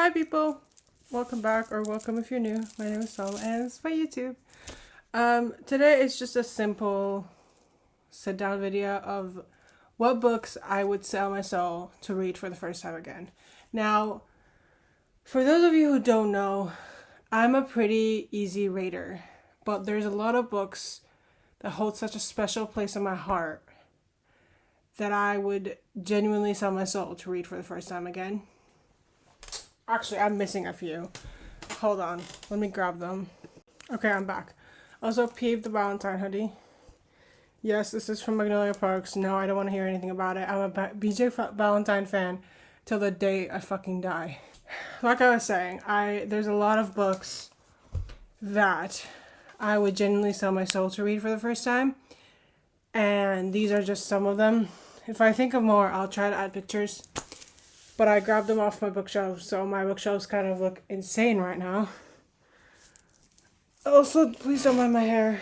Hi people, welcome back or welcome if you're new. My name is Salma and it's my YouTube. Today it's just a simple sit down video of what books I would sell my soul to read for the first time again. Now, for those of you who don't know, I'm a pretty easy reader, but there's a lot of books that hold such a special place in my heart that I would genuinely sell my soul to read for the first time again. Actually, I'm missing a few. Hold on. Let me grab them. Okay, I'm back. Also, peep the Valentine hoodie. Yes, this is from Magnolia Parks. No, I don't want to hear anything about it. I'm a BJ Valentine fan till the day I fucking die. Like I was saying, there's a lot of books that I would genuinely sell my soul to read for the first time. And these are just some of them. If I think of more, I'll try to add pictures. But I grabbed them off my bookshelf, so my bookshelves kind of look insane right now. Also, please don't mind my hair.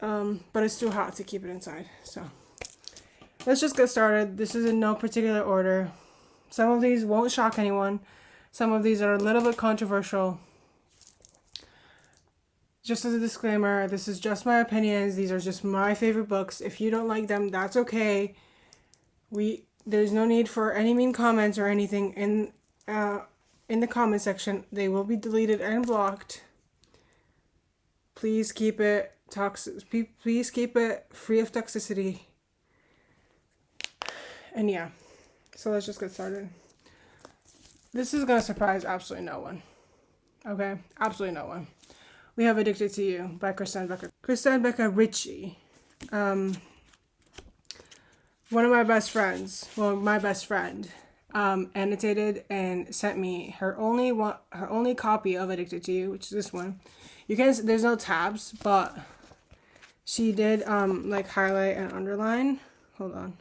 But it's too hot to keep it inside, so. Let's just get started. This is in no particular order. Some of these won't shock anyone. Some of these are a little bit controversial. Just as a disclaimer, this is just my opinions. These are just my favorite books. If you don't like them, that's okay. There's no need for any mean comments or anything in the comment section. They will be deleted and blocked. Please keep it Please keep it free of toxicity. And yeah, so let's just get started. This is gonna surprise absolutely no one. Okay, absolutely no one. We have Addicted to You by Kristen Becker Ritchie. One of my best friends, my best friend, annotated and sent me her only copy of Addicted to You, which is this one. There's no tabs, but she did like highlight and underline. Hold on.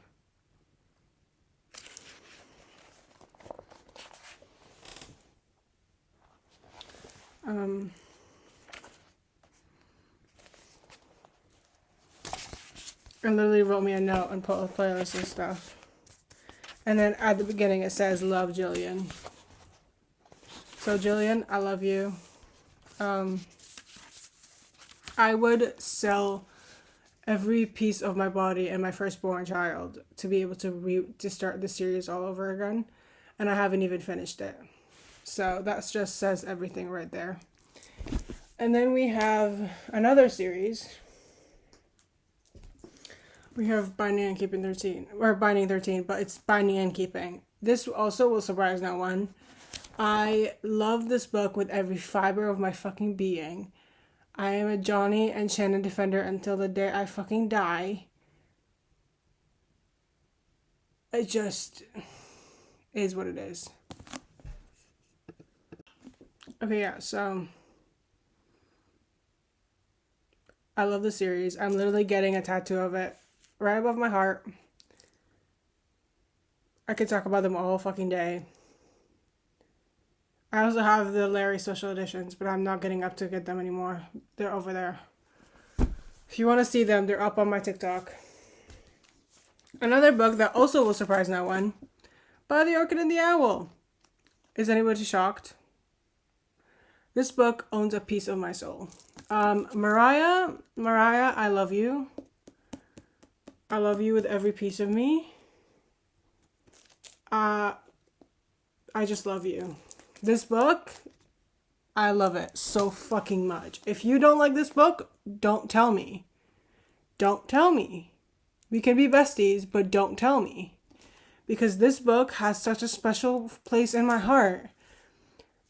And literally wrote me a note and put a playlist and stuff. And then at the beginning it says, "Love, Jillian." So Jillian, I love you. I would sell every piece of my body and my firstborn child to be able to start the series all over again. And I haven't even finished it. So that just says everything right there. And then we have another series. We have Binding and Keeping 13, or Binding 13, but it's Binding and Keeping. This also will surprise no one. I love this book with every fiber of my fucking being. I am a Johnny and Shannon defender until the day I fucking die. It just is what it is. Okay, yeah, so I love the series. I'm literally getting a tattoo of it right above my heart. I could talk about them all fucking day. I also have the Larry special editions, but I'm not getting up to get them anymore. They're over there. If you want to see them, they're up on my TikTok. Another book that also will surprise no one, By the Orchid and the Owl. Is anybody shocked? This book owns a piece of my soul. Mariah, I love you. I love you with every piece of me. I just love you. This book, I love it so fucking much. If you don't like this book, don't tell me. Don't tell me. We can be besties, but don't tell me. Because this book has such a special place in my heart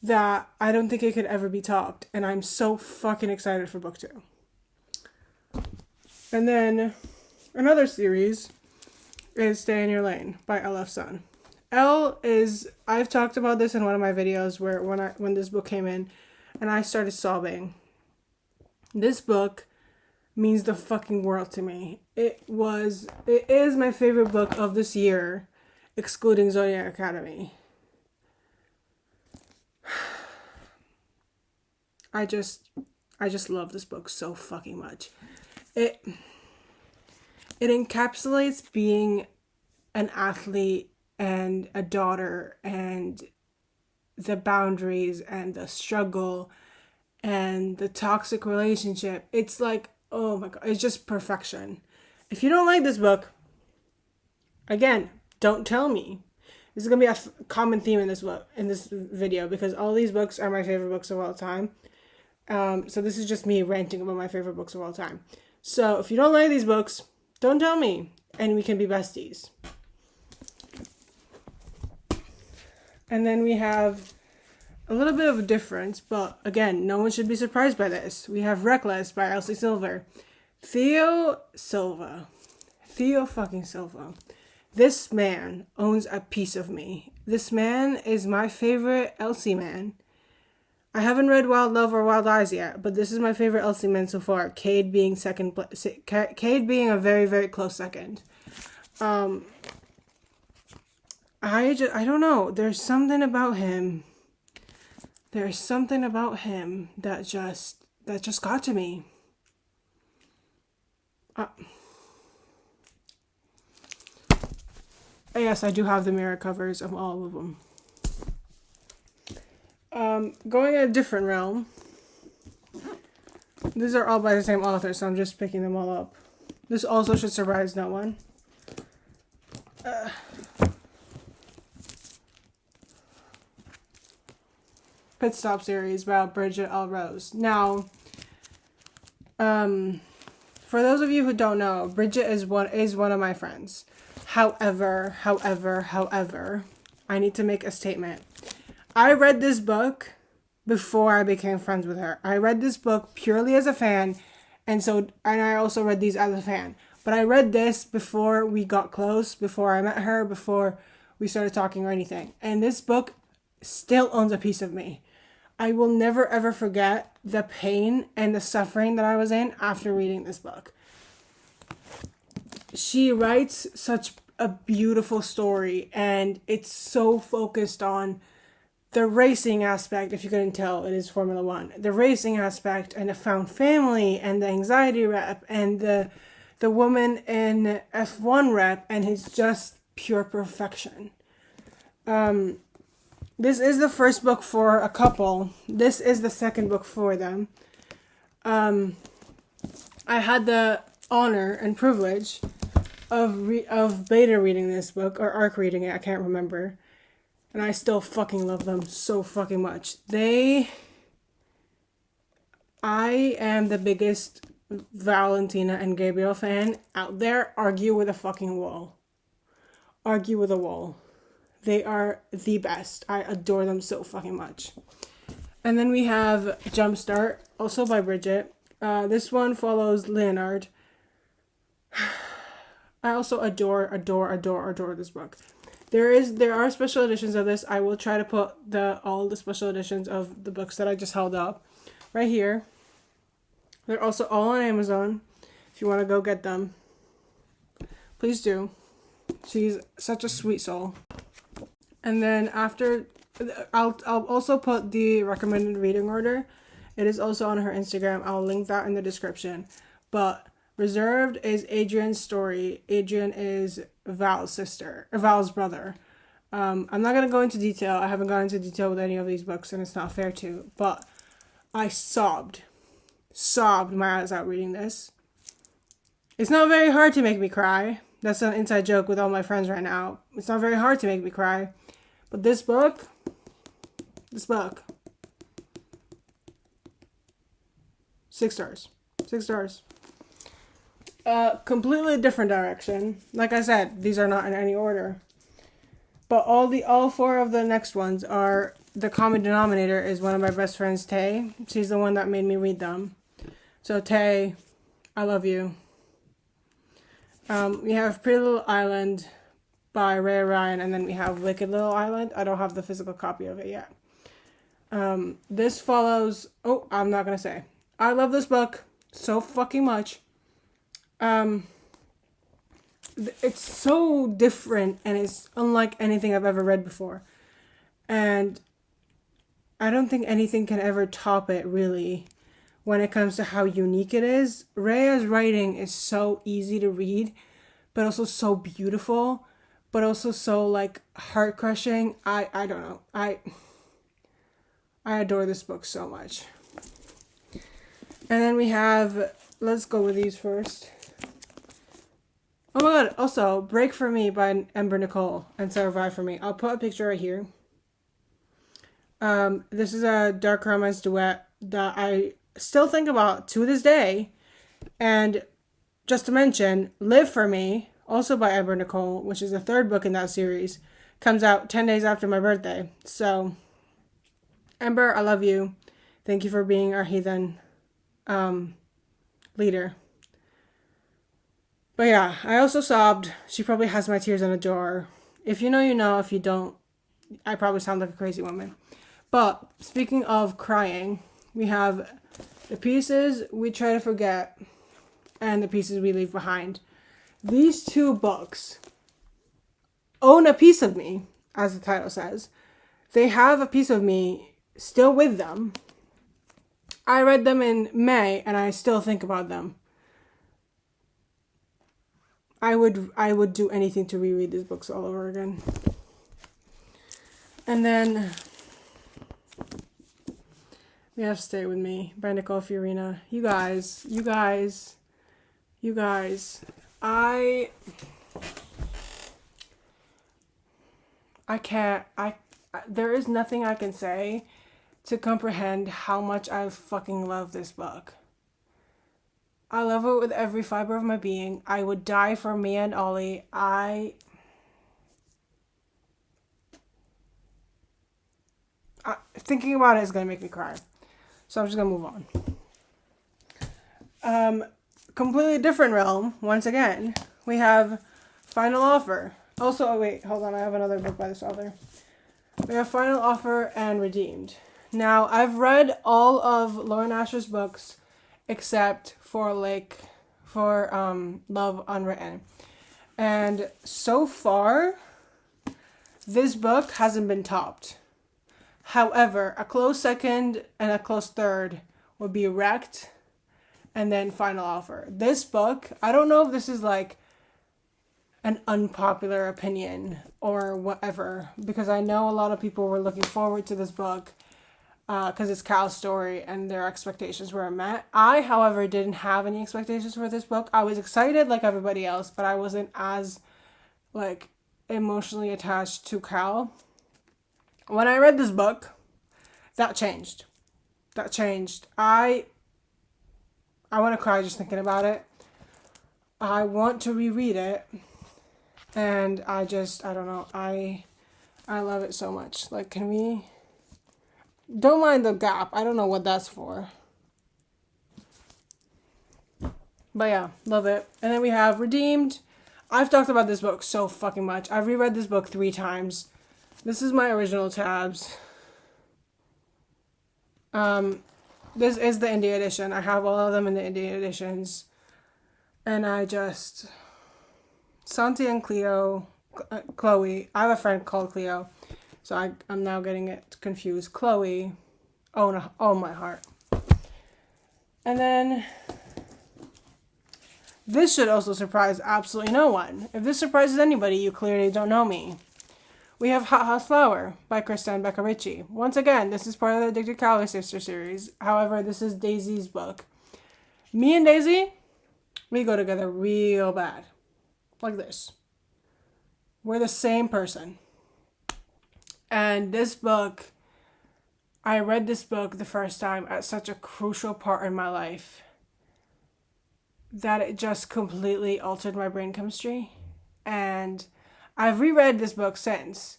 that I don't think it could ever be topped. And I'm so fucking excited for book 2. And then another series is Stay in Your Lane by L.F. Sun. I've talked about this in one of my videos where when this book came in and I started sobbing. This book means the fucking world to me. It is my favorite book of this year, excluding Zodiac Academy. I just love this book so fucking much. It encapsulates being an athlete and a daughter and the boundaries and the struggle and the toxic relationship. It's like, oh my God, it's just perfection. If you don't like this book, again, don't tell me. This is going to be a common theme in this book, in this video, because all these books are my favorite books of all time. So this is just me ranting about my favorite books of all time. So if you don't like these books, don't tell me, and we can be besties. And then we have a little bit of a difference, but again, no one should be surprised by this. We have Reckless by Elsie Silver. Theo fucking Silva. This man owns a piece of me. This man is my favorite Elsie man. I haven't read Wild Love or Wild Eyes yet, but this is my favorite Elsie man so far. Cade being Cade being a very, very close second. I don't know. There's something about him. There's something about him that just got to me. Yes, I do have the mirror covers of all of them. Going in a different realm. These are all by the same author, so I'm just picking them all up. This also should surprise no one. Pit Stop series by Bridget L. Rose. Now, for those of you who don't know, Bridget is one of my friends. However, I need to make a statement. I read this book before I became friends with her. I read this book purely as a fan, and I also read these as a fan. But I read this before we got close, before I met her, before we started talking or anything. And this book still owns a piece of me. I will never ever forget the pain and the suffering that I was in after reading this book. She writes such a beautiful story, and it's so focused on the racing aspect. If you couldn't tell, it is Formula One. The racing aspect and the found family and the anxiety rep and the woman in F1 rep, and it's just pure perfection. This is the first book for a couple. This is the second book for them. I had the honor and privilege of beta reading this book, or ARC reading it, I can't remember. And I still fucking love them so fucking much. I am the biggest Valentina and Gabriel fan out there. Argue with a fucking wall. Argue with a wall. They are the best. I adore them so fucking much. And then we have Jumpstart, also by Bridget. This one follows Leonard. I also adore this book. There are special editions of this. I will try to put all the special editions of the books that I just held up right here. They're also all on Amazon. If you want to go get them, please do. She's such a sweet soul. And then after, I'll also put the recommended reading order. It is also on her Instagram. I'll link that in the description. But Reserved is Adrian's story. Adrian is Val's brother. I'm not going to go into detail. I haven't gone into detail with any of these books, and it's not fair to. But I sobbed my eyes out reading this. It's not very hard to make me cry. That's an inside joke with all my friends right now. It's not very hard to make me cry. But this book. 6 stars. 6 stars. Completely different direction. Like I said, these are not in any order. But all 4 of the next ones are, the common denominator is one of my best friends, Tay. She's the one that made me read them. So Tay, I love you. We have Pretty Little Island by Ray Ryan, and then we have Wicked Little Island. I don't have the physical copy of it yet. This follows, I'm not gonna say. I love this book so fucking much. It's so different, and it's unlike anything I've ever read before. And I don't think anything can ever top it, really, when it comes to how unique it is. Rhea's writing is so easy to read, but also so beautiful, but also so, like, heart-crushing. I don't know. I adore this book so much. And then we have, let's go with these first. Oh my god, also, Break For Me by Ember Nicole and Survive For Me. I'll put a picture right here. This is a dark romance duet that I still think about to this day. And just to mention, Live For Me, also by Ember Nicole, which is the third book in that series, comes out 10 days after my birthday. So, Ember, I love you. Thank you for being our heathen leader. But yeah, I also sobbed. She probably has my tears in a jar. If you know, you know. If you don't, I probably sound like a crazy woman. But speaking of crying, we have The Pieces We Try to Forget and The Pieces We Leave Behind. These two books own a piece of me, as the title says. They have a piece of me still with them. I read them in May and I still think about them. I would do anything to reread these books all over again. And then we have Stay With Me by Nicole Fiorina. You guys, there is nothing I can say to comprehend how much I fucking love this book. I love it with every fiber of my being. I would die for Mia and Ollie. Thinking about it is going to make me cry. So I'm just going to move on. Completely different realm, once again. We have Final Offer. Also, oh wait, hold on. I have another book by this author. We have Final Offer and Redeemed. Now, I've read all of Lauren Asher's books except for Love Unwritten. And so far, this book hasn't been topped. However, a close second and a close third would be Wrecked and then Final Offer. This book, I don't know if this is like an unpopular opinion or whatever, because I know a lot of people were looking forward to this book because it's Cal's story and their expectations were met. I, however, didn't have any expectations for this book. I was excited like everybody else, but I wasn't as like emotionally attached to Cal. When I read this book, that changed. I want to cry just thinking about it. I want to reread it. And I don't know. I love it so much. Like, can we... Don't mind the gap. I don't know what that's for. But yeah, love it. And then we have Redeemed. I've talked about this book so fucking much. I've reread this book 3 times. This is my original tabs. This is the Indie edition. I have all of them in the Indie editions. And I just... Santi and Chloe. I have a friend called Cleo. So I'm now getting it confused. Chloe. Oh my heart. And then... This should also surprise absolutely no one. If this surprises anybody, you clearly don't know me. We have Hot House Flower by Krista and Becca Ritchie. Once again, this is part of the Addicted Calorie Sister series. However, this is Daisy's book. Me and Daisy, we go together real bad. Like this. We're the same person. And this book, I read this book the first time at such a crucial part in my life that it just completely altered my brain chemistry. And I've reread this book since,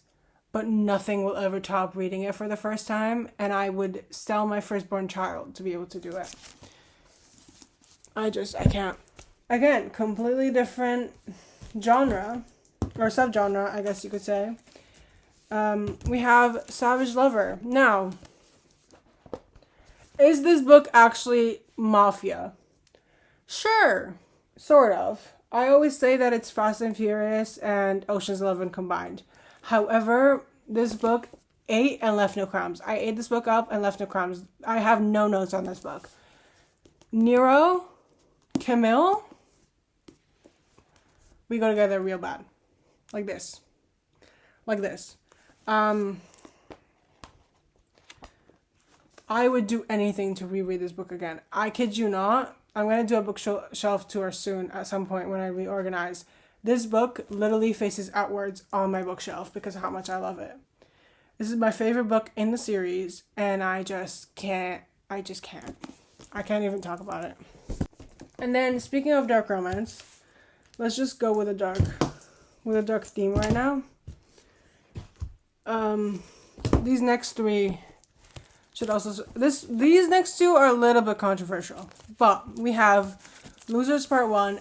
but nothing will ever top reading it for the first time, and I would sell my firstborn child to be able to do it. I can't. Again, completely different genre, or subgenre, I guess you could say. We have Savage Lover. Now, is this book actually mafia? Sure, sort of. I always say that it's Fast and Furious and Ocean's 11 combined. However, this book ate and left no crumbs. I ate this book up and left no crumbs. I have no notes on this book. Nero, Camille, we go together real bad. Like this. I would do anything to reread this book again. I kid you not. I'm going to do a bookshelf tour soon at some point when I reorganize. This book literally faces outwards on my bookshelf because of how much I love it. This is my favorite book in the series, and I just can't. I can't even talk about it. And then, speaking of dark romance, let's just go with a dark theme right now. These next three should also these next two are a little bit controversial, but we have Losers Part 1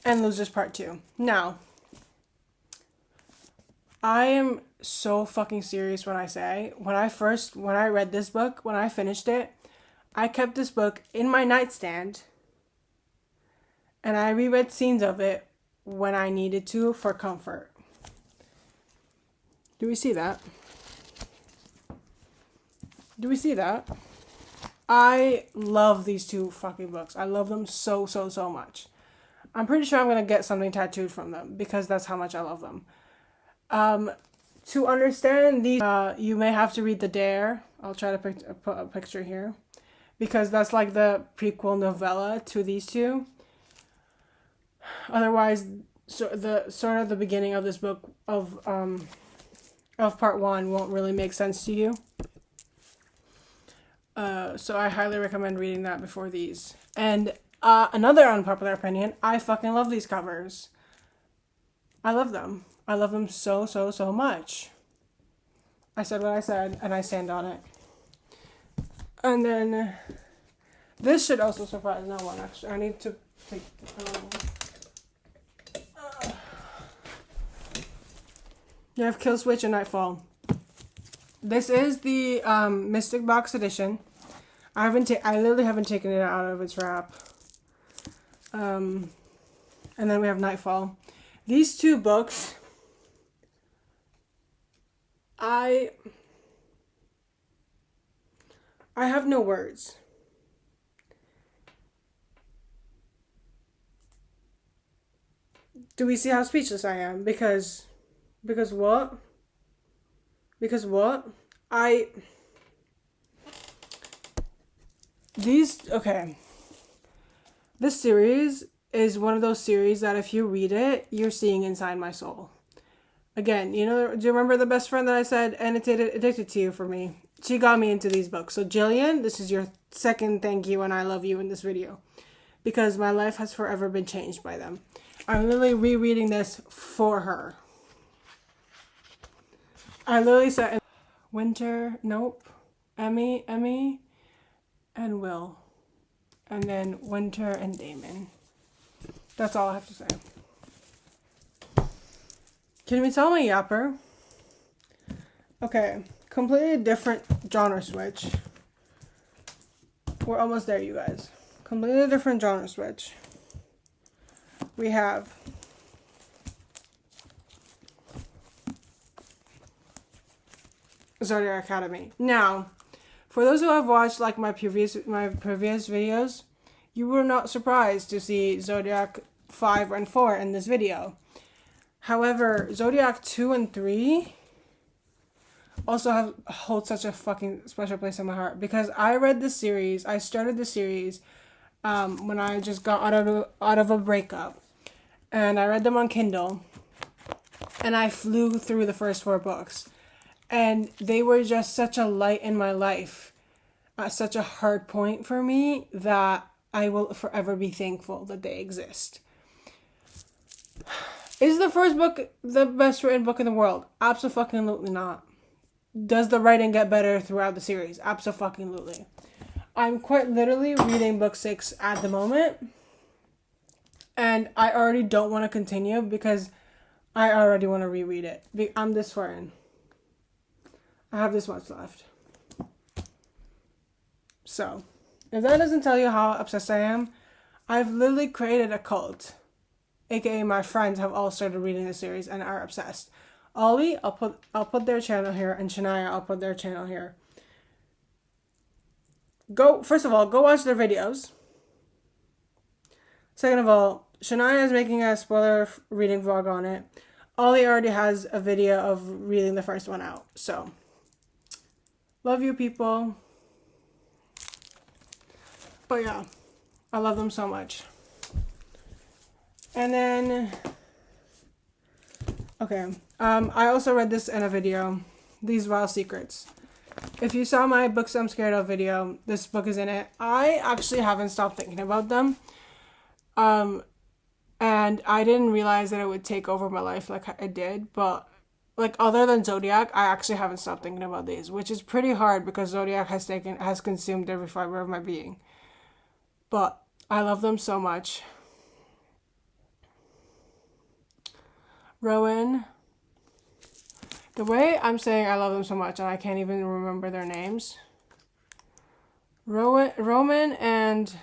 and Losers Part 2. Now, I am so fucking serious when I say, when I read this book, when I finished it, I kept this book in my nightstand and I reread scenes of it when I needed to for comfort. Do we see that? Do we see that? I love these two fucking books. I love them so much. I'm pretty sure I'm going to get something tattooed from them because that's how much I love them. To understand these, you may have to read The Dare. I'll try to put a picture here because that's like the prequel novella to these two. Otherwise, so the beginning of this book of part 1 won't really make sense to you. So I highly recommend reading that before these. And another unpopular opinion, I fucking love these covers. I love them. I love them so much. I said what I said, and I stand on it. And then, this should also surprise no one, actually. I need to take... You have Kill Switch and Nightfall. This is the Mystic Box edition. I literally haven't taken it out of its wrap. And then we have Nightfall. These two books, I have no words. Do we see how speechless I am? Because what? Because what? Okay. This series is one of those series that if you read it, you're seeing inside my soul. Again, do you remember the best friend that I said addicted to you for me? She got me into these books. So Jillian, this is your second thank you and I love you in this video. Because my life has forever been changed by them. I'm literally rereading this for her. I literally said Winter, nope, Emmy, and Will. And then Winter and Damon. That's all I have to say. Can we tell my yapper? Okay, completely different genre switch. We're almost there, you guys. Completely different genre switch. We have Zodiac Academy. Now, for those who have watched like my previous videos, you were not surprised to see Zodiac 5 and 4 in this video. However, Zodiac 2 and 3 also hold such a fucking special place in my heart because I started the series when I just got out of a breakup, and I read them on Kindle, and I flew through the first 4 books. And they were just such a light in my life, such a hard point for me that I will forever be thankful that they exist. Is the first book the best written book in the world? Absolutely not. Does the writing get better throughout the series? Absolutely. I'm quite literally reading book 6 at the moment. And I already don't want to continue because I already want to reread it. I'm this far in. I have this much left. So, if that doesn't tell you how obsessed I am, I've literally created a cult. AKA my friends have all started reading the series and are obsessed. Ollie, I'll put their channel here, and Shania, I'll put their channel here. First of all, go watch their videos. Second of all, Shania is making a spoiler reading vlog on it. Ollie already has a video of reading the first one out, so Love you, people. But yeah, I love them so much. And then, okay, I also read this in a video, These Wild Secrets. If you saw my books I'm scared of video, this book is in it. I actually haven't stopped thinking about them. And I didn't realize that it would take over my life like it did, but like other than Zodiac, I actually haven't stopped thinking about these, which is pretty hard because Zodiac has consumed every fiber of my being. But I love them so much. Rowan. The way I'm saying I love them so much and I can't even remember their names. Roman and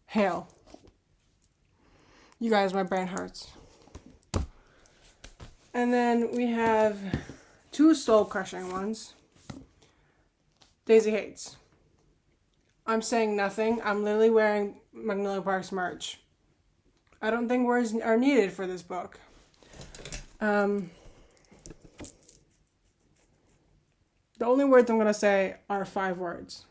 Hale. You guys, my brain hurts. And then we have two soul-crushing ones. Daisy Hates. I'm saying nothing. I'm literally wearing Magnolia Park's merch. I don't think words are needed for this book. The only words I'm going to say are 5 words.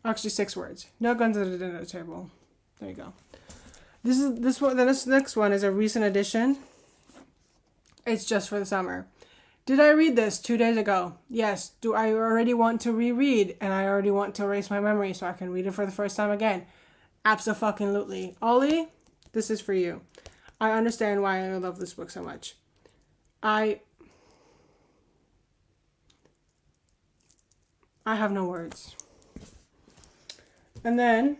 Actually, 6 words. No guns at the dinner table. There you go. This next one is a recent addition. It's just for the summer. Did I read this 2 days ago? Yes. Do I already want to reread and I already want to erase my memory so I can read it for the first time again? Abso-fucking-lutely. Ollie, this is for you. I understand why I love this book so much. I have no words. And then,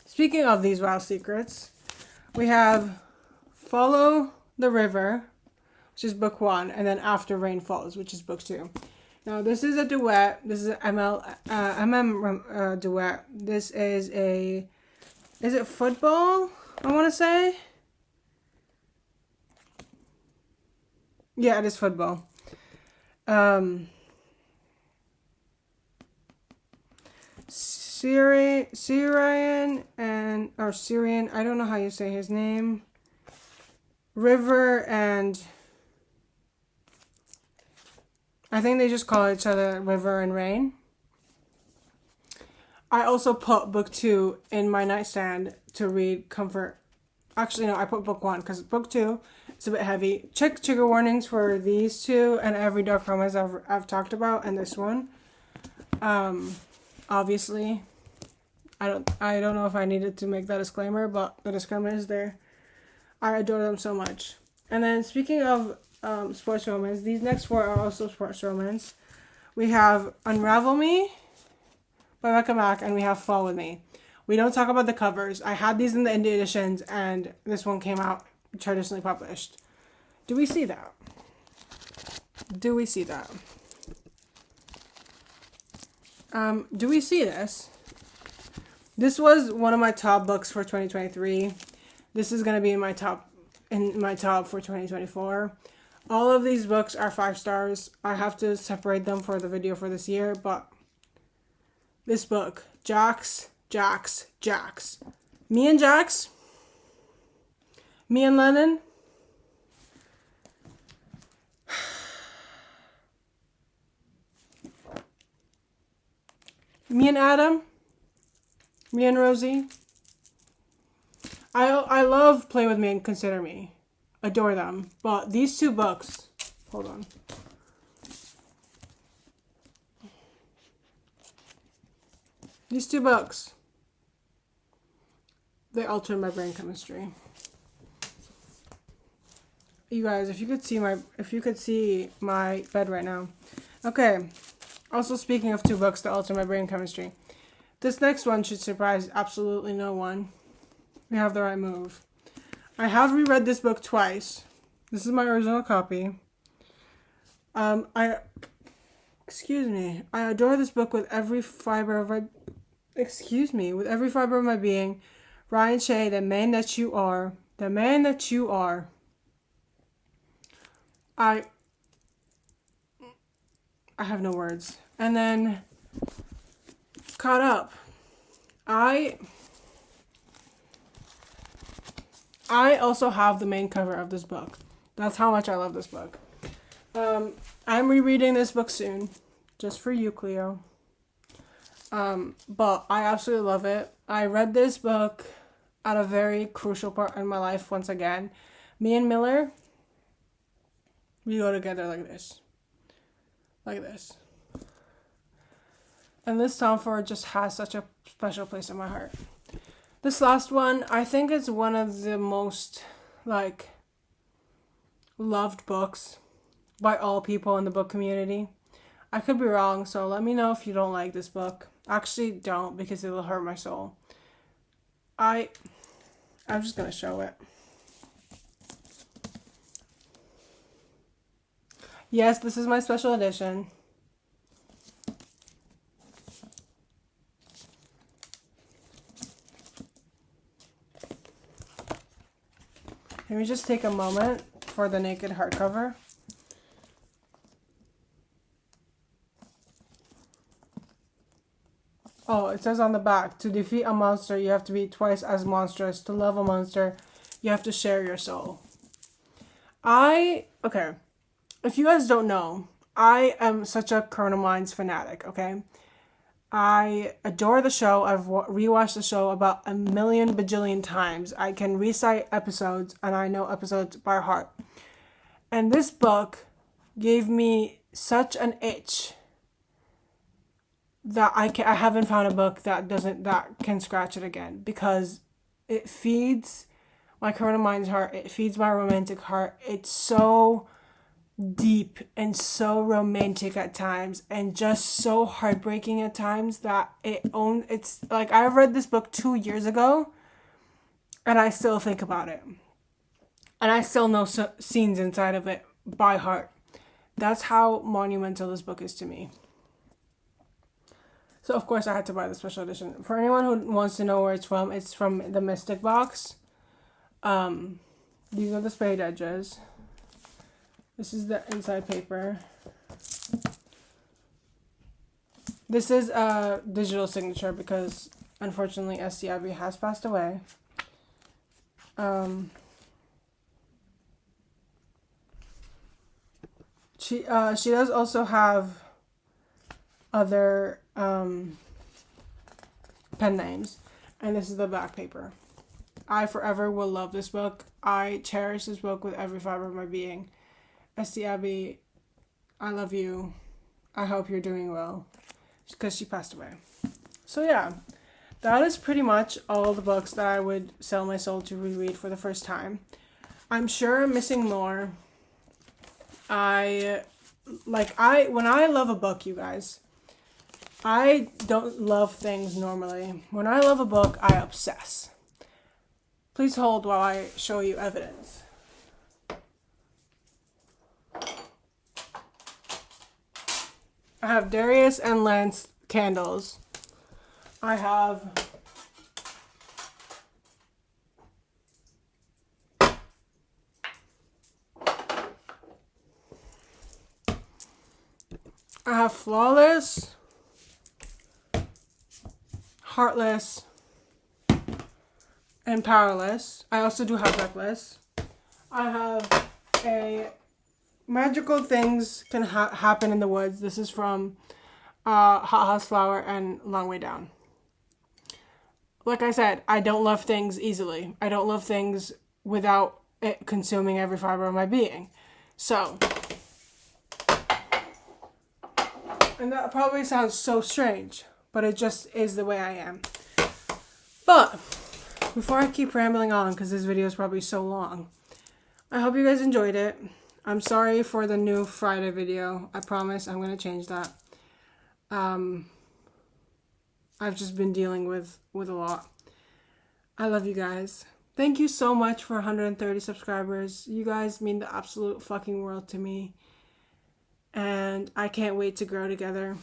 speaking of These Wild Secrets, we have Follow the River, which is book 1, and then After Rain Falls, which is book 2. Now, this is a duet. This is an duet. This is is it football, I want to say? Yeah, it is football. Syrian, I don't know how you say his name. River and I think they just call each other River and Rain. I also put book 2 in my nightstand to read comfort. Actually, no, I put book 1 because book 2 is a bit heavy. Check trigger warnings for these 2 and every dark romance I've talked about and this one. Obviously, I don't know if I needed to make that disclaimer, but the disclaimer is there. I adore them so much. And then speaking of sports romance, these next 4 are also sports romance. We have Unravel Me by Becca Mack, and we have Fall With Me. We don't talk about the covers. I had these in the indie editions, and this one came out traditionally published. Do we see that? Do we see that? Do we see this? This was one of my top books for 2023. This is going to be in my top for 2024. All of these books are 5 stars. I have to separate them for the video for this year, but this book, Jax. Me and Jax. Me and Lennon. Me and Adam. Me and Rosie. I love Play With Me and Consider Me. Adore them. But these 2 books, hold on. These 2 books, they alter my brain chemistry. You guys, if you could see my bed right now. Okay. Also, speaking of 2 books that alter my brain chemistry, this next one should surprise absolutely no one. We have The Right Move. I have reread this book twice. This is my original copy. I adore this book with every fiber of my being. Ryan Shea, the man that you are. The man that you are. I have no words. And then Caught Up. I also have the main cover of this book. That's how much I love this book. I'm rereading this book soon, just for you, Cleo. But I absolutely love it. I read this book at a very crucial part in my life once again. Me and Miller, we go together like this. Like this. And this Tom Ford just has such a special place in my heart. This last one, I think it's one of the most, like, loved books by all people in the book community. I could be wrong, so let me know if you don't like this book. Actually, don't, because it'll hurt my soul. I'm just gonna show it. Yes, this is my special edition. Let me just take a moment for the naked hardcover. Oh, it says on the back, to defeat a monster, you have to be twice as monstrous. To love a monster, you have to share your soul. Okay, if you guys don't know, I am such a Criminal Minds fanatic, okay? I adore the show. I've rewatched the show about a million bajillion times. I can recite episodes, and I know episodes by heart. And this book gave me such an itch that I haven't found a book that can scratch it again, because it feeds my Criminal Minds heart. It feeds my romantic heart. It's so deep and so romantic at times, and just so heartbreaking at times that it's like, I read this book 2 years ago, and I still think about it, and I still know scenes inside of it by heart. That's how monumental this book is to me. So of course I had to buy the special edition. For anyone who wants to know where it's from the Mystic box. These are the sprayed edges. This is the inside paper. This is a digital signature because unfortunately S.C. Abby has passed away. She does also have other pen names, and this is the back paper. I forever will love this book. I cherish this book with every fiber of my being. S.C. Abby, I love you. I hope you're doing well, because she passed away. So yeah, that is pretty much all the books that I would sell my soul to reread for the first time. I'm sure I'm missing more. When I love a book, you guys, I don't love things normally. When I love a book, I obsess. Please hold while I show you evidence. I have Darius and Lance candles. I have Flawless, Heartless, and Powerless. I also do have Reckless. I have a Magical Things Can Happen in the Woods. This is from Hot House Flower and Long Way Down. Like I said, I don't love things easily. I don't love things without it consuming every fiber of my being. So, and that probably sounds so strange, but it just is the way I am. But before I keep rambling on, because this video is probably so long, I hope you guys enjoyed it. I'm sorry for the new Friday video. I promise I'm going to change that. I've just been dealing with a lot. I love you guys. Thank you so much for 130 subscribers. You guys mean the absolute fucking world to me. And I can't wait to grow together.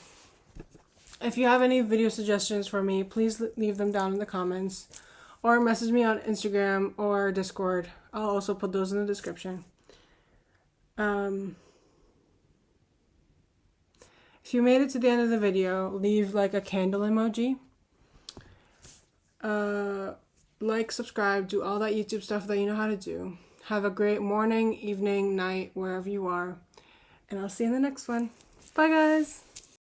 If you have any video suggestions for me, please leave them down in the comments. Or message me on Instagram or Discord. I'll also put those in the description. If you made it to the end of the video, leave like a candle emoji. Like, subscribe, do all that YouTube stuff that you know how to do. Have a great morning, evening, night, wherever you are. And I'll see you in the next one. Bye, guys.